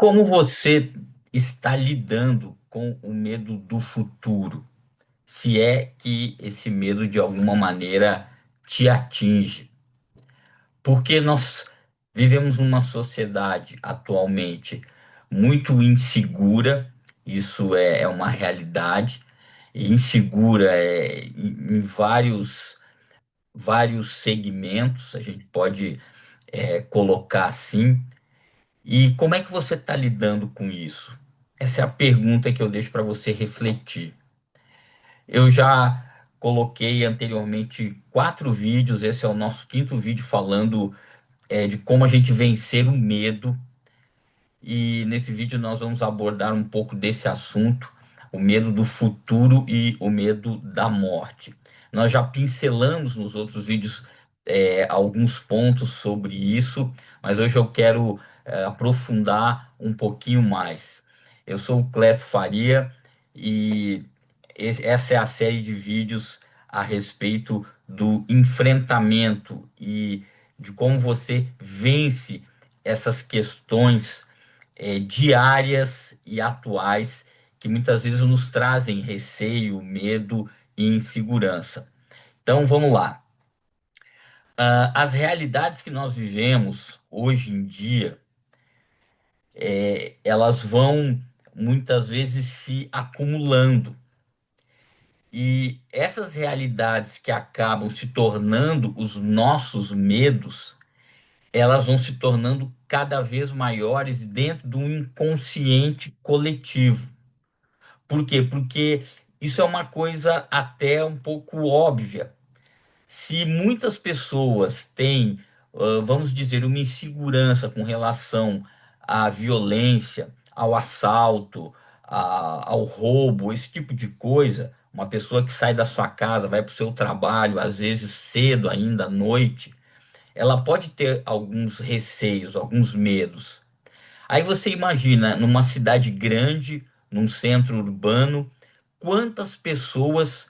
Como você está lidando com o medo do futuro? Se é que esse medo de alguma maneira te atinge? Porque nós vivemos numa sociedade atualmente muito insegura, isso é uma realidade, e insegura em vários segmentos, a gente pode colocar assim. E como é que você está lidando com isso? Essa é a pergunta que eu deixo para você refletir. Eu já coloquei anteriormente 4 vídeos, esse é o nosso quinto vídeo falando de como a gente vencer o medo. E nesse vídeo nós vamos abordar um pouco desse assunto, o medo do futuro e o medo da morte. Nós já pincelamos nos outros vídeos alguns pontos sobre isso, mas hoje eu quero aprofundar um pouquinho mais. Eu sou o Clécio Faria e essa é a série de vídeos a respeito do enfrentamento e de como você vence essas questões diárias e atuais que muitas vezes nos trazem receio, medo e insegurança. Então vamos lá. As realidades que nós vivemos hoje em dia, elas vão muitas vezes se acumulando. E essas realidades que acabam se tornando os nossos medos, elas vão se tornando cada vez maiores dentro do inconsciente coletivo. Por quê? Porque isso é uma coisa até um pouco óbvia. Se muitas pessoas têm, vamos dizer, uma insegurança com relação à violência, ao assalto, ao roubo, esse tipo de coisa, uma pessoa que sai da sua casa, vai para o seu trabalho, às vezes cedo ainda à noite, ela pode ter alguns receios, alguns medos. Aí você imagina, numa cidade grande, num centro urbano, quantas pessoas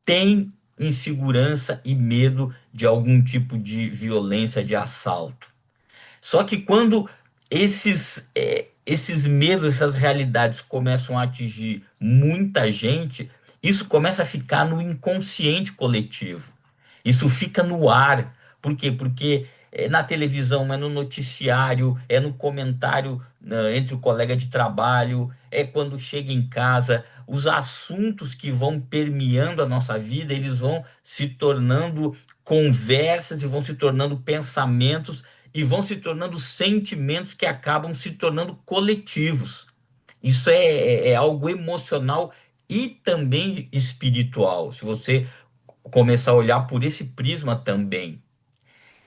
têm insegurança e medo de algum tipo de violência, de assalto. Só que quando esses medos, essas realidades começam a atingir muita gente, isso começa a ficar no inconsciente coletivo. Isso fica no ar. Por quê? Porque é na televisão, é no noticiário, é no comentário, né, entre o colega de trabalho, é quando chega em casa. Os assuntos que vão permeando a nossa vida, eles vão se tornando conversas e vão se tornando pensamentos e vão se tornando sentimentos que acabam se tornando coletivos. Isso é algo emocional e também espiritual, se você começar a olhar por esse prisma também.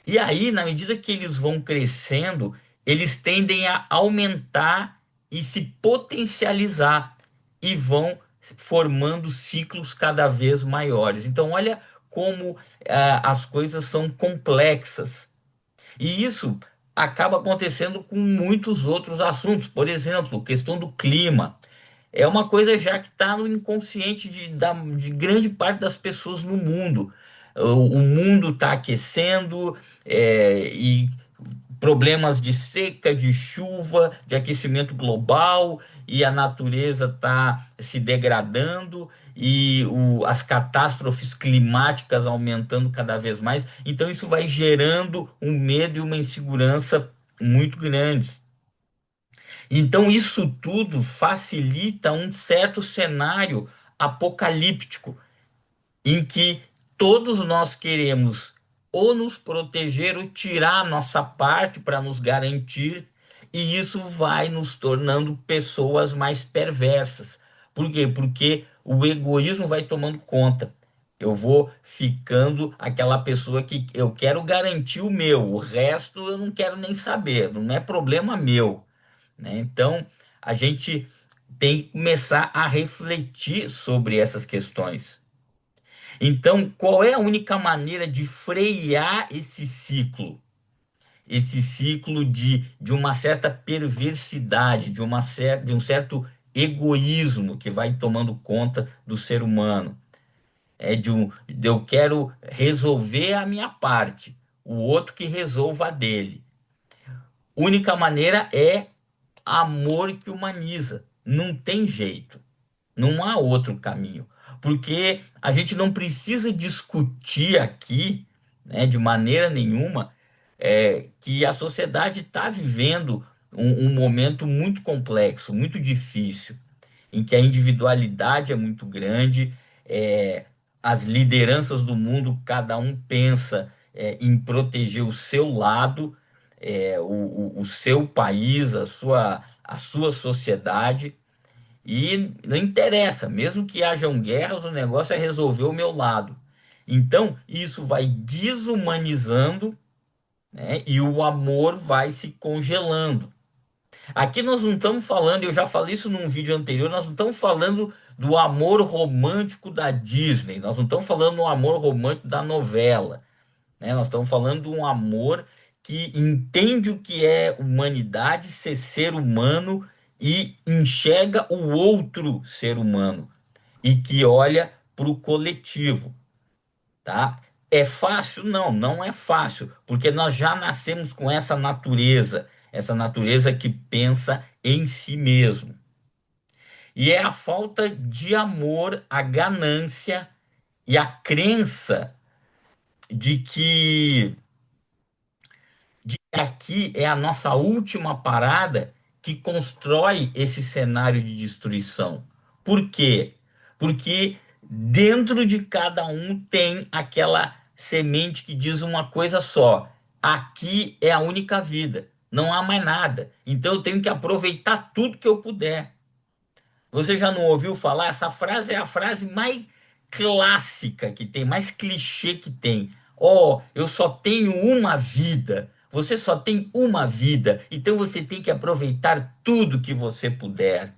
E aí, na medida que eles vão crescendo, eles tendem a aumentar e se potencializar e vão formando ciclos cada vez maiores. Então, olha como as coisas são complexas. E isso acaba acontecendo com muitos outros assuntos. Por exemplo, questão do clima. É uma coisa já que está no inconsciente de grande parte das pessoas no mundo. O mundo está aquecendo, e problemas de seca, de chuva, de aquecimento global, e a natureza está se degradando, e as catástrofes climáticas aumentando cada vez mais. Então, isso vai gerando um medo e uma insegurança muito grandes. Então, isso tudo facilita um certo cenário apocalíptico, em que todos nós queremos ou nos proteger ou tirar a nossa parte para nos garantir, e isso vai nos tornando pessoas mais perversas. Por quê? Porque o egoísmo vai tomando conta. Eu vou ficando aquela pessoa que eu quero garantir o meu, o resto eu não quero nem saber, não é problema meu, né? Então, a gente tem que começar a refletir sobre essas questões. Então, qual é a única maneira de frear esse ciclo? Esse ciclo de uma certa perversidade, de um certo egoísmo que vai tomando conta do ser humano. De eu quero resolver a minha parte, o outro que resolva a dele. Única maneira é amor que humaniza. Não tem jeito. Não há outro caminho. Porque a gente não precisa discutir aqui, né, de maneira nenhuma, que a sociedade está vivendo um momento muito complexo, muito difícil, em que a individualidade é muito grande, é, as lideranças do mundo, cada um pensa, em proteger o seu lado, o seu país, a sua sociedade. E não interessa, mesmo que hajam guerras, o negócio é resolver o meu lado. Então, isso vai desumanizando, né, e o amor vai se congelando. Aqui nós não estamos falando, eu já falei isso num vídeo anterior, nós não estamos falando do amor romântico da Disney, nós não estamos falando do amor romântico da novela, né? Nós estamos falando de um amor que entende o que é humanidade, ser humano e enxerga o outro ser humano e que olha para o coletivo, tá? É fácil? Não, não é fácil, porque nós já nascemos com essa natureza que pensa em si mesmo. E é a falta de amor, a ganância e a crença de que aqui é a nossa última parada que constrói esse cenário de destruição. Por quê? Porque dentro de cada um tem aquela semente que diz uma coisa só: aqui é a única vida, não há mais nada. Então eu tenho que aproveitar tudo que eu puder. Você já não ouviu falar? Essa frase é a frase mais clássica que tem, mais clichê que tem. Oh, eu só tenho uma vida. Você só tem uma vida, então você tem que aproveitar tudo que você puder.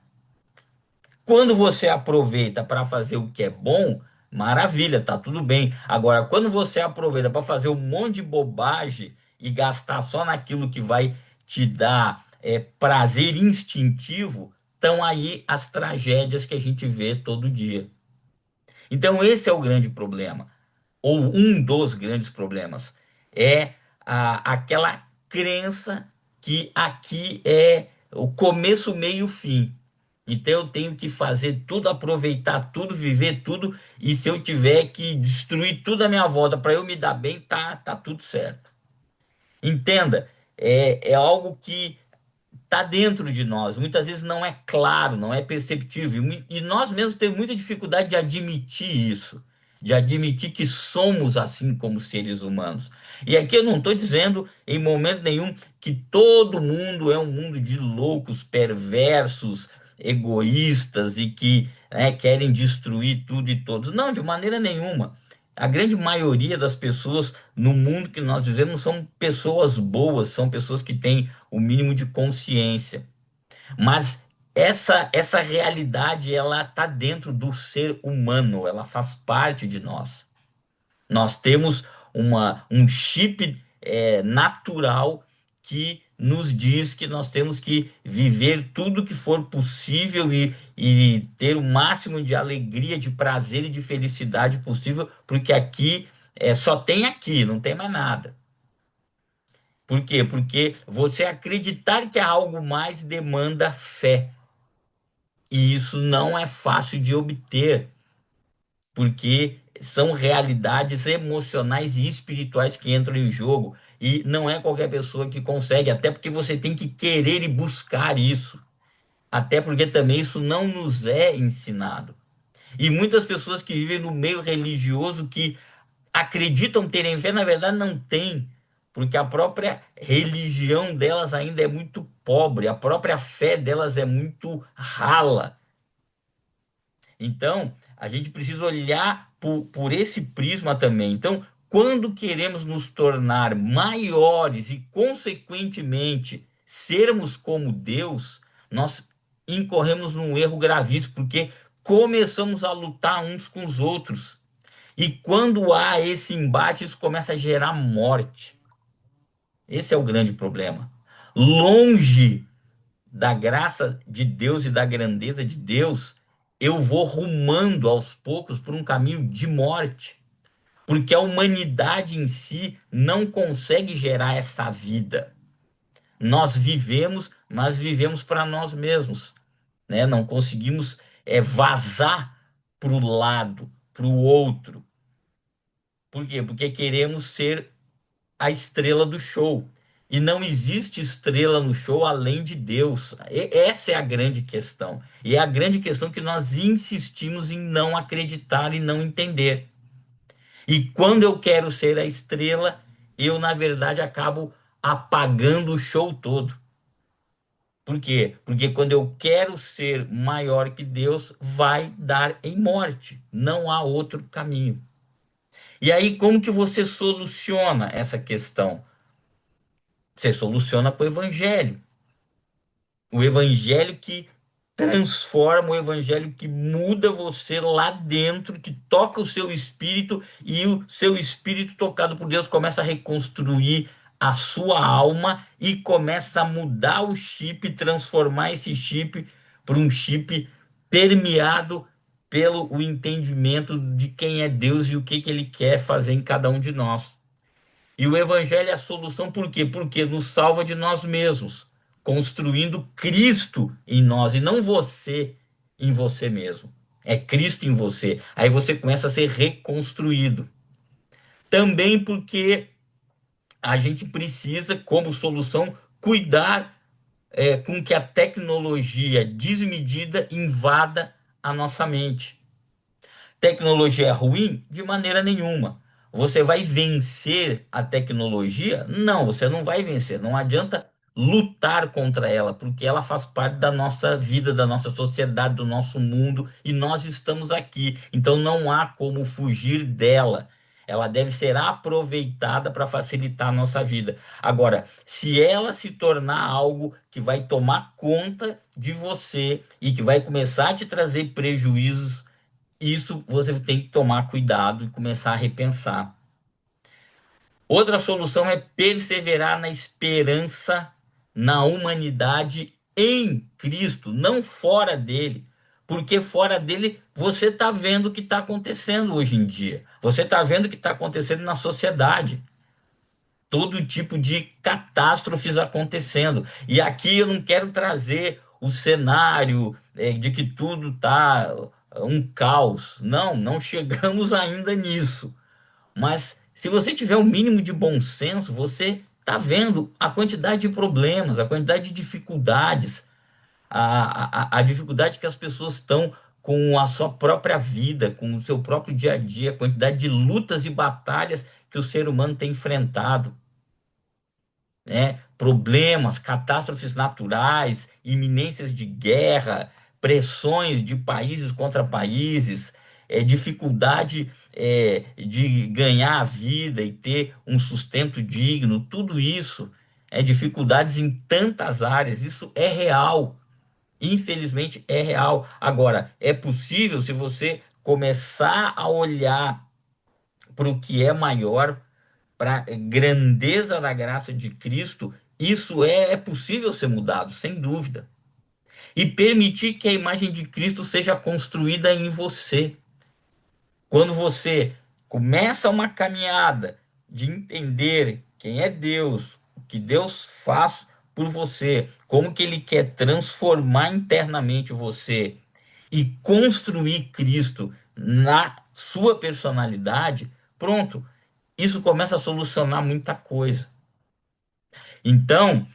Quando você aproveita para fazer o que é bom, maravilha, tá tudo bem. Agora, quando você aproveita para fazer um monte de bobagem e gastar só naquilo que vai te dar prazer instintivo, estão aí as tragédias que a gente vê todo dia. Então, esse é o grande problema, ou um dos grandes problemas, é aquela crença que aqui é o começo, meio, fim. Então eu tenho que fazer tudo, aproveitar tudo, viver tudo, e se eu tiver que destruir tudo à minha volta para eu me dar bem, tá tudo certo. Entenda, é algo que está dentro de nós. Muitas vezes não é claro, não é perceptível. E nós mesmos temos muita dificuldade de admitir isso, de admitir que somos assim como seres humanos. E aqui eu não estou dizendo em momento nenhum que todo mundo é um mundo de loucos, perversos, egoístas e que, né, querem destruir tudo e todos. Não, de maneira nenhuma. A grande maioria das pessoas no mundo que nós vivemos são pessoas boas, são pessoas que têm o mínimo de consciência. Mas essa realidade, ela está dentro do ser humano, ela faz parte de nós. Nós temos um chip natural que nos diz que nós temos que viver tudo que for possível e ter o máximo de alegria, de prazer e de felicidade possível, porque aqui só tem aqui, não tem mais nada. Por quê? Porque você acreditar que há algo mais demanda fé. E isso não é fácil de obter, porque são realidades emocionais e espirituais que entram em jogo. E não é qualquer pessoa que consegue, até porque você tem que querer e buscar isso. Até porque também isso não nos é ensinado. E muitas pessoas que vivem no meio religioso que acreditam terem fé, na verdade não têm, porque a própria religião delas ainda é muito pobre, a própria fé delas é muito rala. Então, a gente precisa olhar por esse prisma também. Então, quando queremos nos tornar maiores e, consequentemente, sermos como Deus, nós incorremos num erro gravíssimo, porque começamos a lutar uns com os outros. E quando há esse embate, isso começa a gerar morte. Esse é o grande problema. Longe da graça de Deus e da grandeza de Deus, eu vou rumando aos poucos por um caminho de morte, porque a humanidade em si não consegue gerar essa vida. Nós vivemos mas vivemos para nós mesmos, né? Não conseguimos vazar para o lado, para o outro. Por quê? Porque queremos ser a estrela do show. E não existe estrela no show além de Deus. Essa é a grande questão. E é a grande questão que nós insistimos em não acreditar e não entender. E quando eu quero ser a estrela, eu, na verdade, acabo apagando o show todo. Por quê? Porque quando eu quero ser maior que Deus, vai dar em morte. Não há outro caminho. E aí, como que você soluciona essa questão? Você soluciona com o evangelho. O evangelho que transforma, o evangelho que muda você lá dentro, que toca o seu espírito e o seu espírito tocado por Deus começa a reconstruir a sua alma e começa a mudar o chip, transformar esse chip para um chip permeado pelo o entendimento de quem é Deus e o que que ele quer fazer em cada um de nós. E o Evangelho é a solução, por quê? Porque nos salva de nós mesmos, construindo Cristo em nós e não você em você mesmo. É Cristo em você. Aí você começa a ser reconstruído. Também porque a gente precisa, como solução, cuidar com que a tecnologia desmedida invada a nossa mente. Tecnologia é ruim? De maneira nenhuma. Você vai vencer a tecnologia? Não, você não vai vencer. Não adianta lutar contra ela, porque ela faz parte da nossa vida, da nossa sociedade, do nosso mundo, e nós estamos aqui. Então não há como fugir dela. Ela deve ser aproveitada para facilitar a nossa vida. Agora, se ela se tornar algo que vai tomar conta de você e que vai começar a te trazer prejuízos, isso você tem que tomar cuidado e começar a repensar. Outra solução é perseverar na esperança, na humanidade em Cristo, não fora dele. Porque fora dele você está vendo o que está acontecendo hoje em dia. Você está vendo o que está acontecendo na sociedade. Todo tipo de catástrofes acontecendo. E aqui eu não quero trazer o cenário de que tudo está um caos. Não, não chegamos ainda nisso. Mas se você tiver o mínimo de bom senso, você está vendo a quantidade de problemas, a quantidade de dificuldades, a dificuldade que as pessoas estão com a sua própria vida, com o seu próprio dia a dia, a quantidade de lutas e batalhas que o ser humano tem enfrentado, né? Problemas, catástrofes naturais, iminências de guerra, pressões de países contra países, dificuldade de ganhar a vida e ter um sustento digno, tudo isso dificuldades em tantas áreas, isso é real, infelizmente é real. Agora, é possível se você começar a olhar para o que é maior, para a grandeza da graça de Cristo, isso é possível ser mudado, sem dúvida. E permitir que a imagem de Cristo seja construída em você. Quando você começa uma caminhada de entender quem é Deus, o que Deus faz por você, como que Ele quer transformar internamente você e construir Cristo na sua personalidade, pronto, isso começa a solucionar muita coisa. Então,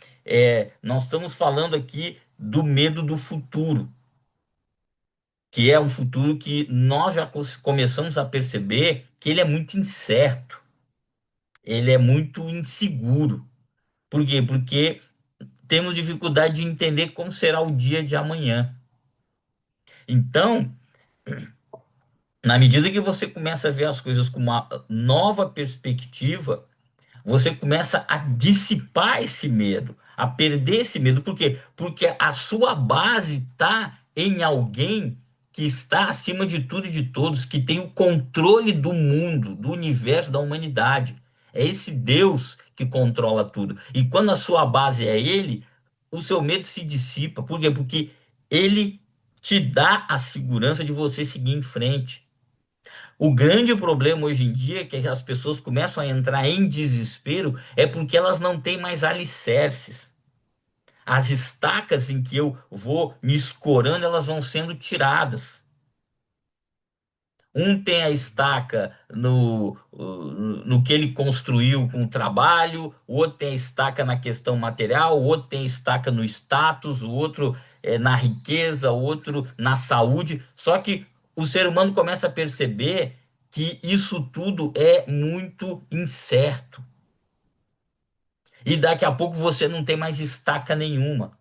nós estamos falando aqui do medo do futuro, que é um futuro que nós já começamos a perceber que ele é muito incerto, ele é muito inseguro. Por quê? Porque temos dificuldade de entender como será o dia de amanhã. Então, na medida que você começa a ver as coisas com uma nova perspectiva, você começa a dissipar esse medo, a perder esse medo. Por quê? Porque a sua base está em alguém que está acima de tudo e de todos, que tem o controle do mundo, do universo, da humanidade. É esse Deus que controla tudo. E quando a sua base é Ele, o seu medo se dissipa. Por quê? Porque Ele te dá a segurança de você seguir em frente. O grande problema hoje em dia é que as pessoas começam a entrar em desespero é porque elas não têm mais alicerces. As estacas em que eu vou me escorando, elas vão sendo tiradas. Um tem a estaca no que ele construiu com o trabalho, o outro tem a estaca na questão material, o outro tem a estaca no status, o outro na riqueza, o outro na saúde. Só que o ser humano começa a perceber que isso tudo é muito incerto. E daqui a pouco você não tem mais estaca nenhuma.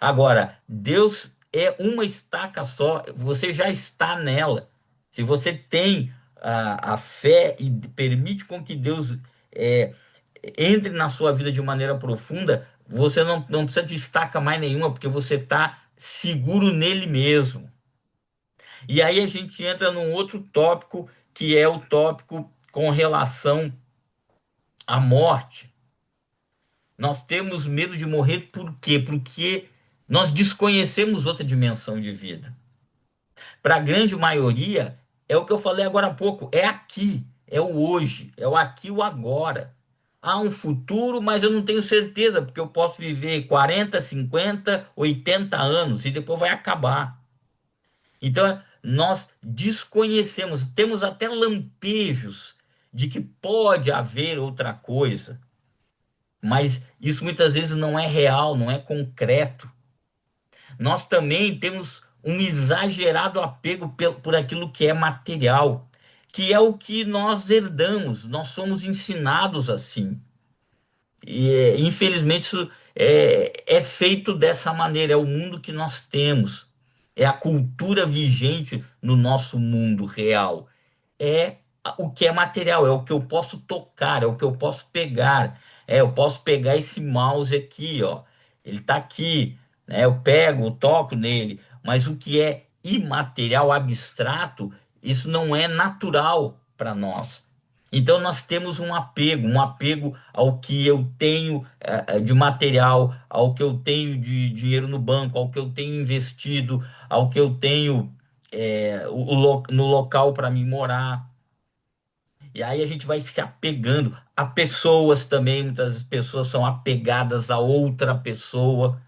Agora, Deus é uma estaca só, você já está nela. Se você tem a fé e permite com que Deus é, entre na sua vida de maneira profunda, você não precisa de estaca mais nenhuma, porque você está seguro nele mesmo. E aí a gente entra num outro tópico, que é o tópico com relação à morte. Nós temos medo de morrer por quê? Porque nós desconhecemos outra dimensão de vida. Para a grande maioria, é o que eu falei agora há pouco, é aqui, é o hoje, é o aqui e o agora. Há um futuro, mas eu não tenho certeza, porque eu posso viver 40, 50, 80 anos e depois vai acabar. Então, nós desconhecemos, temos até lampejos de que pode haver outra coisa, mas isso muitas vezes não é real, não é concreto. Nós também temos um exagerado apego por aquilo que é material, que é o que nós herdamos, nós somos ensinados assim. E infelizmente isso é feito dessa maneira, é o mundo que nós temos, é a cultura vigente no nosso mundo real, é o que é material, é o que eu posso tocar, é o que eu posso pegar. Eu posso pegar esse mouse aqui, ó. Ele tá aqui, né? Eu pego, toco nele, mas o que é imaterial, abstrato, isso não é natural para nós. Então nós temos um apego ao que eu tenho de material, ao que eu tenho de dinheiro no banco, ao que eu tenho investido, ao que eu tenho no local para me morar. E aí a gente vai se apegando a pessoas também. Muitas pessoas são apegadas a outra pessoa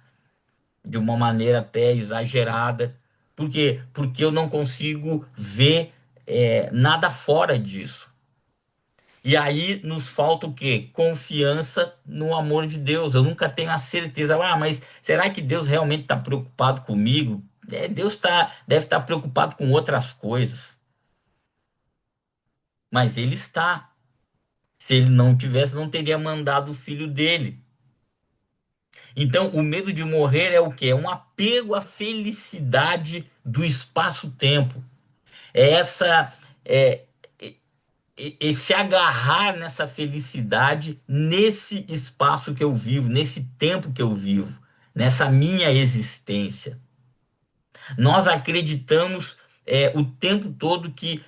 de uma maneira até exagerada. Por quê? Porque eu não consigo ver nada fora disso. E aí nos falta o quê? Confiança no amor de Deus. Eu nunca tenho a certeza. Ah, mas será que Deus realmente está preocupado comigo? Deus deve estar preocupado com outras coisas. Mas Ele está. Se Ele não tivesse, não teria mandado o filho dele. Então, o medo de morrer é o quê? É um apego à felicidade do espaço-tempo. É essa. É, esse agarrar nessa felicidade nesse espaço que eu vivo, nesse tempo que eu vivo, nessa minha existência. Nós acreditamos o tempo todo que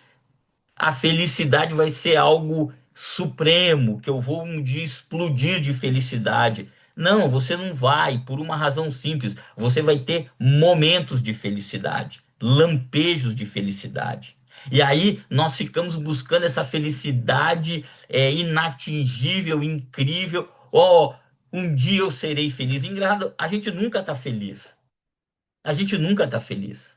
a felicidade vai ser algo supremo, que eu vou um dia explodir de felicidade. Não, você não vai, por uma razão simples. Você vai ter momentos de felicidade, lampejos de felicidade. E aí nós ficamos buscando essa felicidade inatingível, incrível. Oh, um dia eu serei feliz. Engraçado, a gente nunca está feliz. A gente nunca está feliz.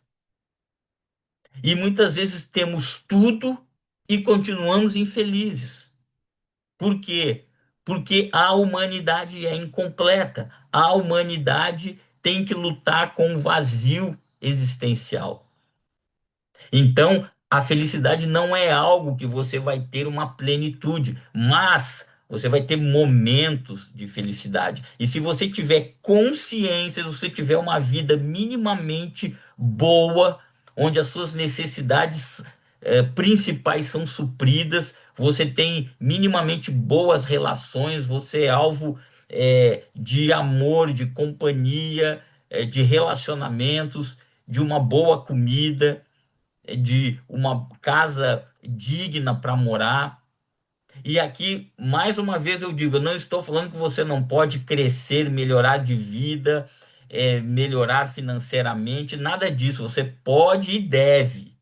E muitas vezes temos tudo e continuamos infelizes. Por quê? Porque a humanidade é incompleta. A humanidade tem que lutar com o vazio existencial. Então, a felicidade não é algo que você vai ter uma plenitude, mas você vai ter momentos de felicidade. E se você tiver consciência, se você tiver uma vida minimamente boa, onde as suas necessidades principais são supridas, você tem minimamente boas relações, você é alvo de amor, de companhia, de relacionamentos, de uma boa comida, de uma casa digna para morar. E aqui, mais uma vez, eu digo: eu não estou falando que você não pode crescer, melhorar de vida, melhorar financeiramente, nada disso. Você pode e deve.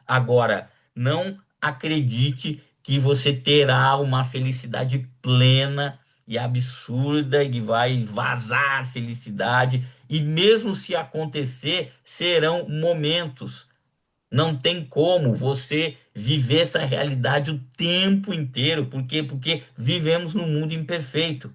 Agora, não acredite que você terá uma felicidade plena e absurda e vai vazar felicidade. E mesmo se acontecer, serão momentos. Não tem como você viver essa realidade o tempo inteiro. Por quê? Porque vivemos num mundo imperfeito.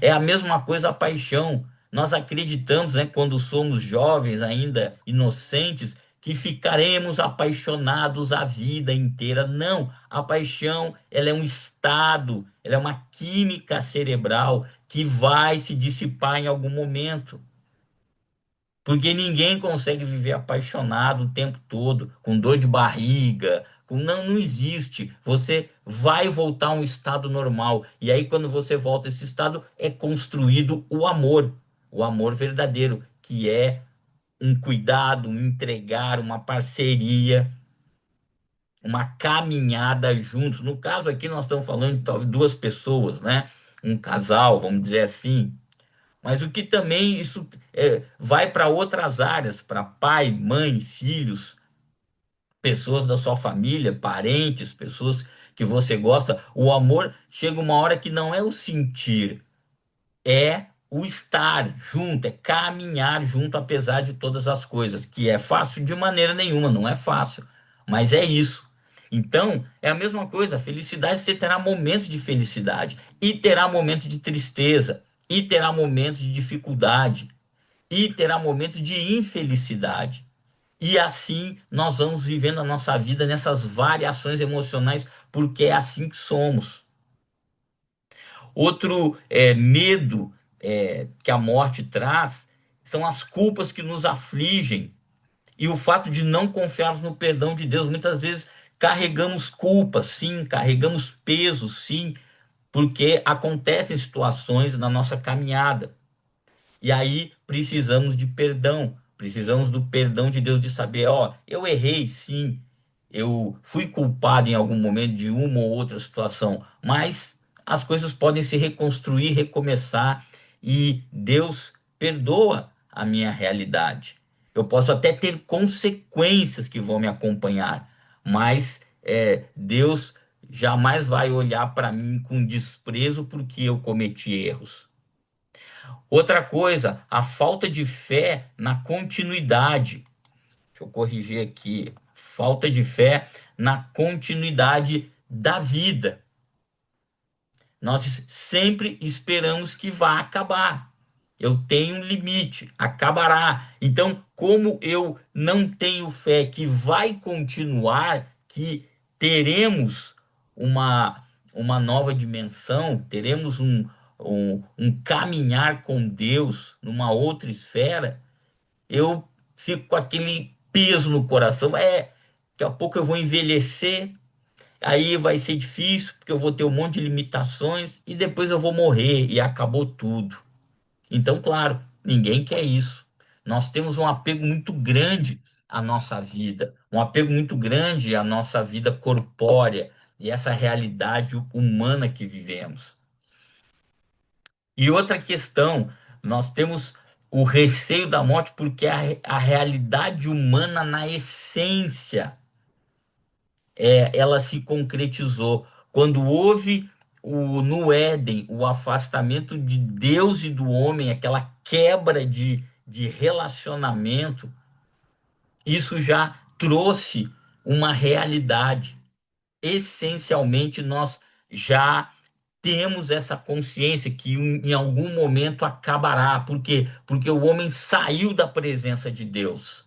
É a mesma coisa a paixão. Nós acreditamos, né, quando somos jovens, ainda inocentes, que ficaremos apaixonados a vida inteira. Não, a paixão, ela é um estado, ela é uma química cerebral que vai se dissipar em algum momento. Porque ninguém consegue viver apaixonado o tempo todo, com dor de barriga, não, não existe. Você vai voltar a um estado normal. E aí, quando você volta a esse estado, é construído o amor verdadeiro, que é um cuidado, um entregar, uma parceria, uma caminhada juntos. No caso aqui, nós estamos falando de talvez duas pessoas, né? Um casal, vamos dizer assim. Mas o que também isso vai para outras áreas, para pai, mãe, filhos, pessoas da sua família, parentes, pessoas que você gosta. O amor chega uma hora que não é o sentir, é o estar junto, é caminhar junto, apesar de todas as coisas, que é fácil de maneira nenhuma, não é fácil, mas é isso. Então, é a mesma coisa, a felicidade, você terá momentos de felicidade, e terá momentos de tristeza, e terá momentos de dificuldade, e terá momentos de infelicidade. E assim nós vamos vivendo a nossa vida nessas variações emocionais, porque é assim que somos. Outro medo que a morte traz são as culpas que nos afligem e o fato de não confiarmos no perdão de Deus. Muitas vezes carregamos culpas, sim, carregamos peso, sim, porque acontecem situações na nossa caminhada. E aí precisamos de perdão, precisamos do perdão de Deus, de saber, ó, eu errei, sim, eu fui culpado em algum momento de uma ou outra situação, mas as coisas podem se reconstruir, recomeçar, e Deus perdoa a minha realidade. Eu posso até ter consequências que vão me acompanhar, mas Deus jamais vai olhar para mim com desprezo porque eu cometi erros. Outra coisa, a falta de fé na continuidade. Deixa eu corrigir aqui. Falta de fé na continuidade da vida. Nós sempre esperamos que vá acabar. Eu tenho um limite, acabará. Então, como eu não tenho fé que vai continuar, que teremos uma, uma nova dimensão, teremos um caminhar com Deus numa outra esfera, eu fico com aquele peso no coração. Daqui a pouco eu vou envelhecer. Aí vai ser difícil, porque eu vou ter um monte de limitações e depois eu vou morrer e acabou tudo. Então, claro, ninguém quer isso. Nós temos um apego muito grande à nossa vida, um apego muito grande à nossa vida corpórea e essa realidade humana que vivemos. E outra questão, nós temos o receio da morte porque a realidade humana na essência ela se concretizou. Quando houve no Éden o afastamento de Deus e do homem, aquela quebra de relacionamento, isso já trouxe uma realidade. Essencialmente, nós já temos essa consciência que em algum momento acabará. Por quê? Porque o homem saiu da presença de Deus,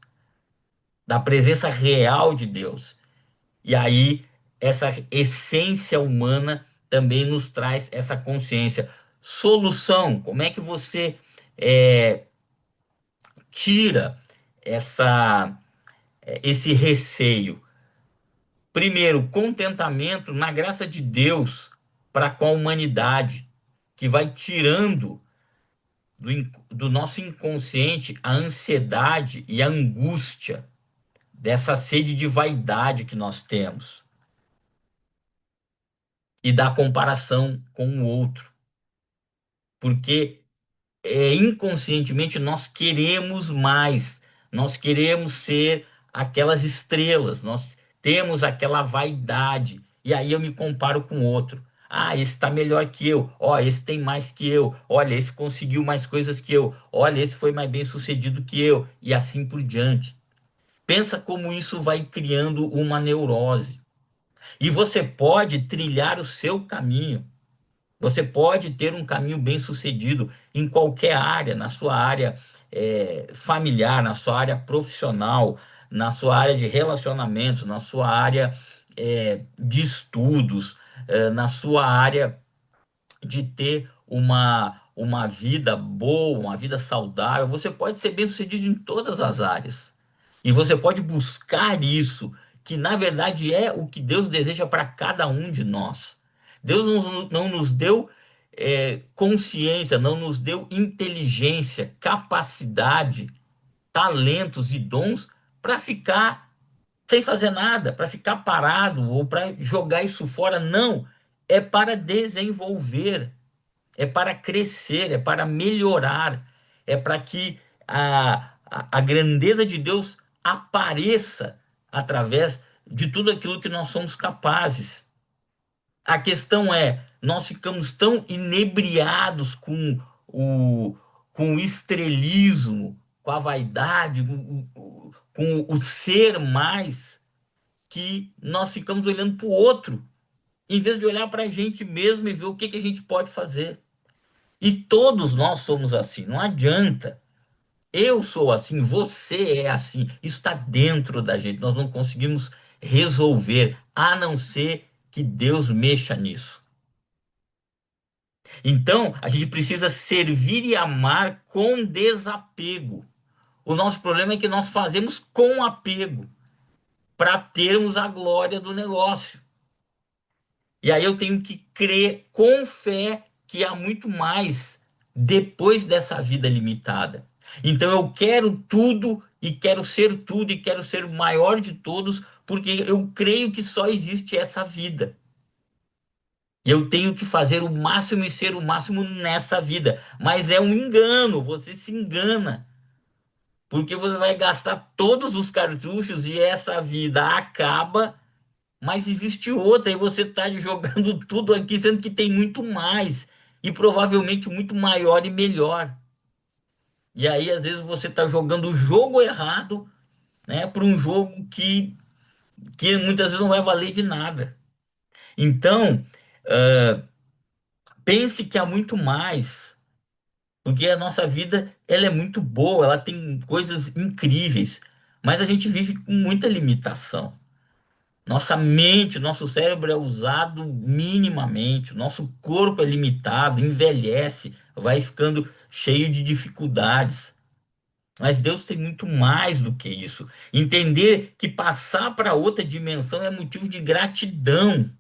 da presença real de Deus. E aí, essa essência humana também nos traz essa consciência. Solução: como é que você é, tira esse receio? Primeiro, contentamento na graça de Deus para com a humanidade, que vai tirando do nosso inconsciente a ansiedade e a angústia dessa sede de vaidade que nós temos e da comparação com o outro, porque inconscientemente nós queremos mais, nós queremos ser aquelas estrelas, nós temos aquela vaidade, e aí eu me comparo com o outro. Ah, esse está melhor que eu. Ó, esse tem mais que eu. Olha, esse conseguiu mais coisas que eu. Olha, esse foi mais bem sucedido que eu. E assim por diante. Pensa como isso vai criando uma neurose. E você pode trilhar o seu caminho. Você pode ter um caminho bem sucedido em qualquer área, na sua área familiar, na sua área profissional, na sua área de relacionamentos, na sua área de estudos, na sua área de ter uma vida boa, uma vida saudável. Você pode ser bem-sucedido em todas as áreas. E você pode buscar isso, que na verdade é o que Deus deseja para cada um de nós. Deus não nos deu consciência, não nos deu inteligência, capacidade, talentos e dons para ficar sem fazer nada, para ficar parado ou para jogar isso fora. Não, é para desenvolver, é para crescer, é para melhorar, é para que a grandeza de Deus apareça através de tudo aquilo que nós somos capazes. A questão é, nós ficamos tão inebriados o, com o estrelismo, com a vaidade, com o ser mais, que nós ficamos olhando para o outro, em vez de olhar para a gente mesmo e ver o que que a gente pode fazer. E todos nós somos assim, não adianta. Eu sou assim, você é assim. Isso está dentro da gente. Nós não conseguimos resolver, a não ser que Deus mexa nisso. Então, a gente precisa servir e amar com desapego. O nosso problema é que nós fazemos com apego para termos a glória do negócio. E aí eu tenho que crer com fé que há muito mais depois dessa vida limitada. Então eu quero tudo e quero ser tudo e quero ser o maior de todos, porque eu creio que só existe essa vida. E eu tenho que fazer o máximo e ser o máximo nessa vida. Mas é um engano, você se engana. Porque você vai gastar todos os cartuchos e essa vida acaba, mas existe outra, e você está jogando tudo aqui, sendo que tem muito mais, e provavelmente muito maior e melhor. E aí, às vezes, você está jogando o jogo errado, né, para um jogo que muitas vezes não vai valer de nada. Então, pense que há muito mais, porque a nossa vida ela é muito boa, ela tem coisas incríveis, mas a gente vive com muita limitação. Nossa mente, nosso cérebro é usado minimamente, nosso corpo é limitado, envelhece, vai ficando cheio de dificuldades. Mas Deus tem muito mais do que isso. Entender que passar para outra dimensão é motivo de gratidão.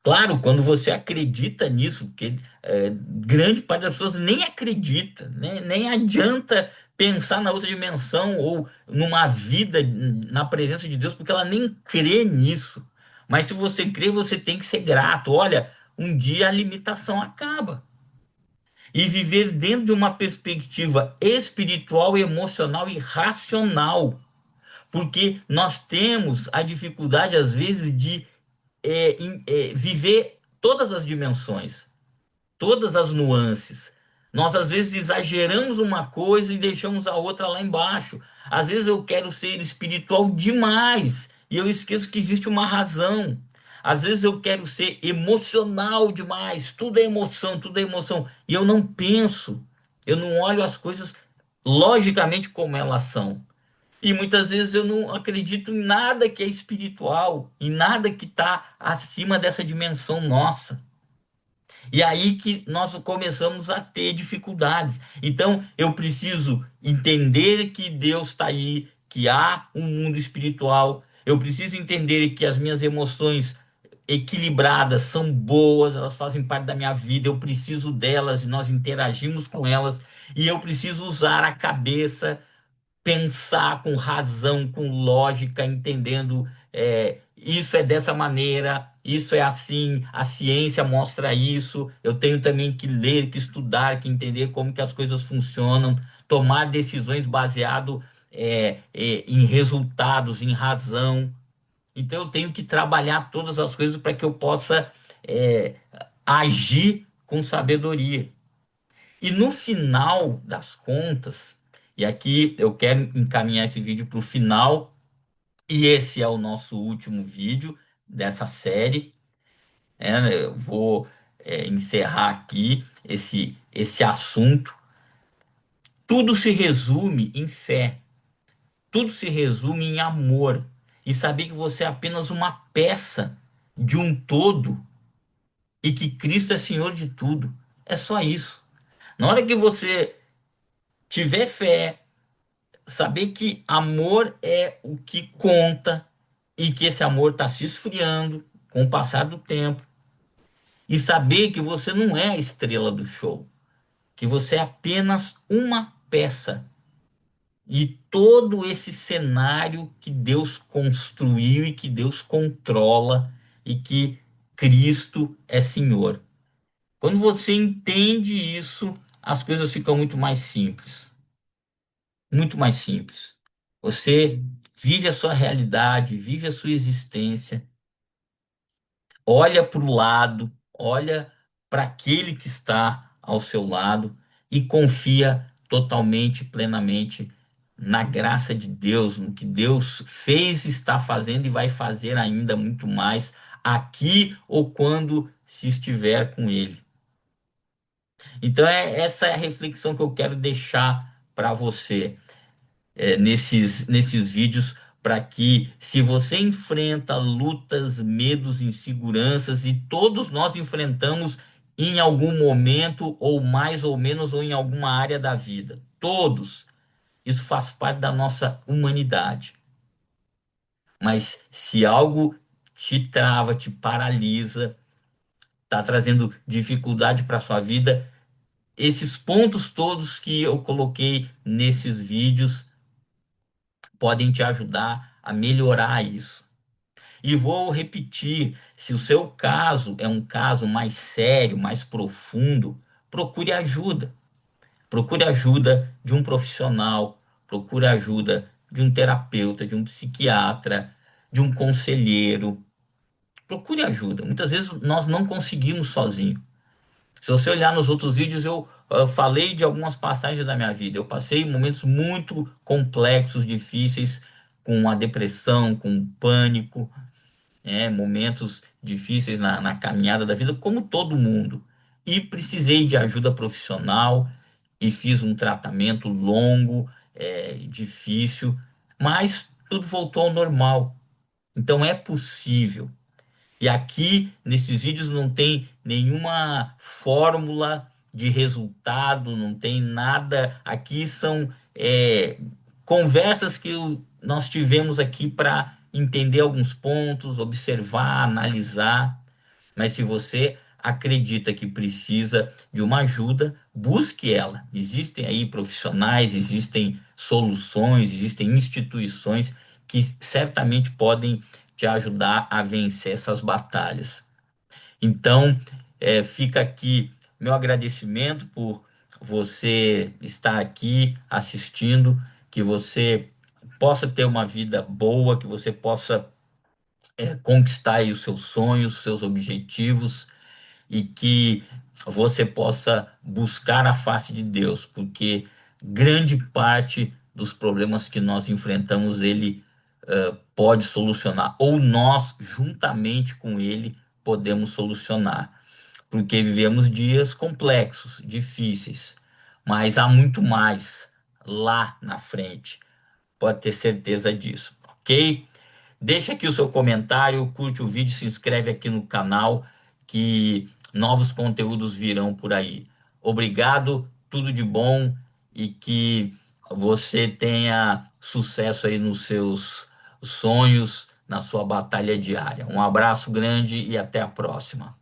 Claro, quando você acredita nisso, porque grande parte das pessoas nem acredita, né? Nem adianta pensar na outra dimensão ou numa vida na presença de Deus, porque ela nem crê nisso. Mas se você crê, você tem que ser grato. Olha, um dia a limitação acaba. E viver dentro de uma perspectiva espiritual, emocional e racional. Porque nós temos a dificuldade, às vezes, de viver todas as dimensões, todas as nuances. Nós às vezes exageramos uma coisa e deixamos a outra lá embaixo. Às vezes eu quero ser espiritual demais e eu esqueço que existe uma razão. Às vezes eu quero ser emocional demais, tudo é emoção, e eu não penso, eu não olho as coisas logicamente como elas são. E muitas vezes eu não acredito em nada que é espiritual, em nada que está acima dessa dimensão nossa. E aí que nós começamos a ter dificuldades. Então eu preciso entender que Deus está aí, que há um mundo espiritual. Eu preciso entender que as minhas emoções equilibradas são boas, elas fazem parte da minha vida. Eu preciso delas e nós interagimos com elas. E eu preciso usar a cabeça, pensar com razão, com lógica, entendendo isso é dessa maneira, isso é assim, a ciência mostra isso. Eu tenho também que ler, que estudar, que entender como que as coisas funcionam, tomar decisões baseado em resultados, em razão. Então eu tenho que trabalhar todas as coisas para que eu possa é, agir com sabedoria. E no final das contas, e aqui eu quero encaminhar esse vídeo para o final, e esse é o nosso último vídeo dessa série. Eu vou encerrar aqui esse assunto. Tudo se resume em fé, tudo se resume em amor, e saber que você é apenas uma peça de um todo e que Cristo é Senhor de tudo. É só isso. Na hora que você tiver fé, saber que amor é o que conta e que esse amor está se esfriando com o passar do tempo, e saber que você não é a estrela do show, que você é apenas uma peça e todo esse cenário que Deus construiu e que Deus controla e que Cristo é Senhor. Quando você entende isso, as coisas ficam muito mais simples, muito mais simples. Você vive a sua realidade, vive a sua existência, olha para o lado, olha para aquele que está ao seu lado e confia totalmente, plenamente na graça de Deus, no que Deus fez, está fazendo e vai fazer ainda muito mais aqui ou quando se estiver com Ele. Então, essa é a reflexão que eu quero deixar para você nesses vídeos, para que, se você enfrenta lutas, medos, inseguranças, e todos nós enfrentamos em algum momento, ou mais ou menos, ou em alguma área da vida, todos, isso faz parte da nossa humanidade. Mas se algo te trava, te paralisa, está trazendo dificuldade para sua vida, esses pontos todos que eu coloquei nesses vídeos podem te ajudar a melhorar isso. E vou repetir: se o seu caso é um caso mais sério, mais profundo, procure ajuda. Procure ajuda de um profissional, procure ajuda de um terapeuta, de um psiquiatra, de um conselheiro. Procure ajuda. Muitas vezes nós não conseguimos sozinho. Se você olhar nos outros vídeos, eu falei de algumas passagens da minha vida. Eu passei momentos muito complexos, difíceis, com a depressão, com o pânico, momentos difíceis na caminhada da vida, como todo mundo. E precisei de ajuda profissional e fiz um tratamento longo, difícil, mas tudo voltou ao normal. Então é possível. E aqui nesses vídeos não tem nenhuma fórmula de resultado, não tem nada. Aqui são conversas que nós tivemos aqui para entender alguns pontos, observar, analisar. Mas se você acredita que precisa de uma ajuda, busque ela. Existem aí profissionais, existem soluções, existem instituições que certamente podem te ajudar a vencer essas batalhas. Então, fica aqui meu agradecimento por você estar aqui assistindo, que você possa ter uma vida boa, que você possa conquistar aí os seus sonhos, os seus objetivos, e que você possa buscar a face de Deus, porque grande parte dos problemas que nós enfrentamos, Ele pode solucionar, ou nós, juntamente com Ele, podemos solucionar, porque vivemos dias complexos, difíceis, mas há muito mais lá na frente, pode ter certeza disso, ok? Deixa aqui o seu comentário, curte o vídeo, se inscreve aqui no canal, que novos conteúdos virão por aí. Obrigado, tudo de bom e que você tenha sucesso aí nos seus sonhos, na sua batalha diária. Um abraço grande e até a próxima.